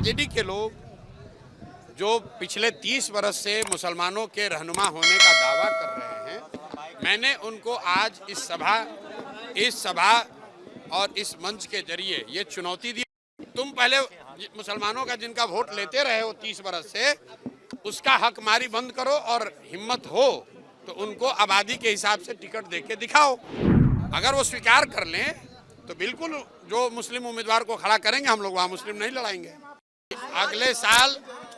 RJD के लोग जो पिछले 30 वर्ष से मुसलमानों के रहनुमा होने का दावा कर रहे हैं, मैंने उनको आज इस सभा और इस मंच के जरिए ये चुनौती दी। तुम पहले मुसलमानों का जिनका वोट लेते रहे हो 30 वर्ष से, उसका हक मारी बंद करो और हिम्मत हो तो उनको आबादी के हिसाब से टिकट देके दिखाओ। अगर वो स्वीकार कर लें तो बिल्कुल जो मुस्लिम उम्मीदवार को खड़ा करेंगे, हम लोग वहाँ मुस्लिम नहीं लड़ाएंगे। अगले साल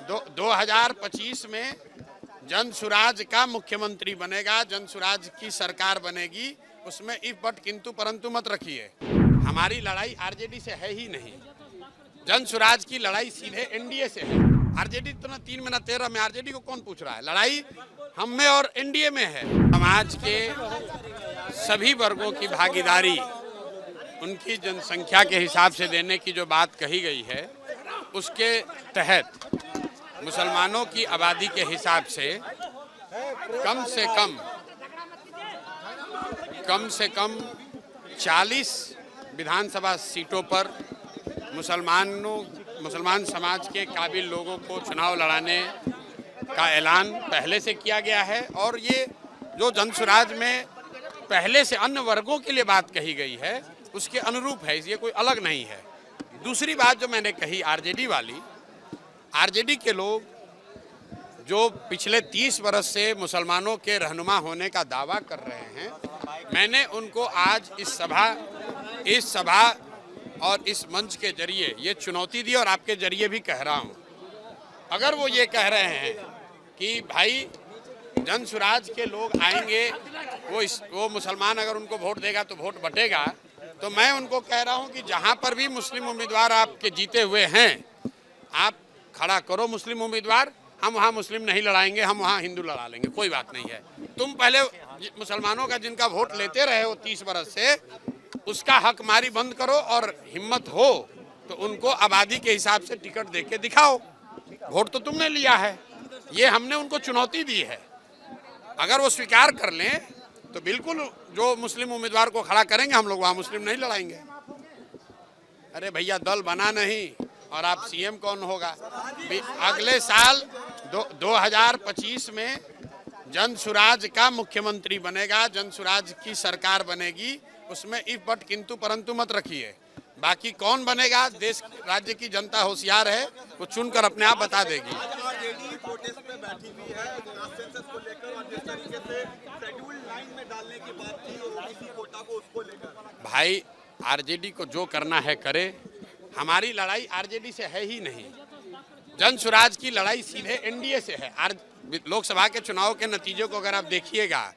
2025 में जनसुराज का मुख्यमंत्री बनेगा, जनसुराज की सरकार बनेगी, उसमें इफ बट किंतु परंतु मत रखिए। हमारी लड़ाई आरजेडी से है ही नहीं, जनसुराज की लड़ाई सीधे एनडीए से है। आरजेडी तो ना 3 में ना 13 में, आरजेडी को कौन पूछ रहा है? लड़ाई हम में और एनडीए में है। समाज के सभी वर्गों की भागीदारी उनकी जनसंख्या के हिसाब से देने की जो बात कही गई है, उसके तहत मुसलमानों की आबादी के हिसाब से कम से कम 40 विधानसभा सीटों पर मुसलमान समाज के काबिल लोगों को चुनाव लड़ाने का ऐलान पहले से किया गया है। और ये जो जनसुराज में पहले से अन्य वर्गों के लिए बात कही गई है, उसके अनुरूप है, ये कोई अलग नहीं है। दूसरी बात जो मैंने कही आरजेडी वाली, आरजेडी के लोग जो पिछले 30 वर्ष से मुसलमानों के रहनुमा होने का दावा कर रहे हैं, मैंने उनको आज इस सभा और इस मंच के जरिए ये चुनौती दी और आपके जरिए भी कह रहा हूँ। अगर वो ये कह रहे हैं कि भाई जनसुराज के लोग आएंगे, वो मुसलमान अगर उनको वोट देगा तो वोट बटेगा, तो मैं उनको कह रहा हूँ कि जहाँ पर भी मुस्लिम उम्मीदवार आपके जीते हुए हैं, आप खड़ा करो मुस्लिम उम्मीदवार। हम वहाँ मुस्लिम नहीं लड़ाएंगे, हम वहाँ हिंदू लड़ा लेंगे, कोई बात नहीं है। तुम पहले मुसलमानों का जिनका वोट लेते रहे हो 30 वर्ष से, उसका हक मारी बंद करो और हिम्मत हो तो उनको आबादी के हिसाब से टिकट देके दिखाओ। वोट तो तुमने लिया है, ये हमने उनको चुनौती दी है। अगर वो स्वीकार कर लें तो बिल्कुल जो मुस्लिम उम्मीदवार को खड़ा करेंगे, हम लोग वहाँ मुस्लिम नहीं लड़ाएंगे। अरे भैया, दल बना नहीं और आप सीएम कौन होगा? अगले साल 2025 में जनसुराज का मुख्यमंत्री बनेगा, जनसुराज की सरकार बनेगी, उसमें इफ बट किंतु परंतु मत रखिए। बाकी कौन बनेगा, देश राज्य की जनता होशियार है, वो चुनकर अपने आप बता देगी। भाई, आरजेडी को जो करना है करे, हमारी लड़ाई आरजेडी से है ही नहीं, जनसुराज की लड़ाई सीधे एनडीए से है। लोकसभा के चुनाव के नतीजों को अगर आप देखिएगा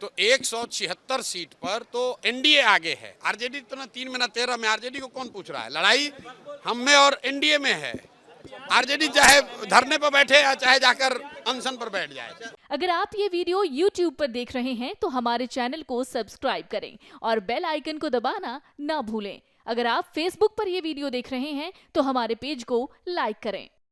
तो 176 सीट पर तो एनडीए आगे है। आरजेडी तो ना 3 में ना 13 में, आरजेडी को कौन पूछ रहा है? लड़ाई हम में और एनडीए में है। आरजेडी चाहे धरने पर बैठे या चाहे जाकर अनशन पर बैठ जाए। अगर आप ये वीडियो YouTube पर देख रहे हैं तो हमारे चैनल को सब्सक्राइब करें और बेल आइकन को दबाना ना भूलें। अगर आप Facebook पर ये वीडियो देख रहे हैं तो हमारे पेज को लाइक करें।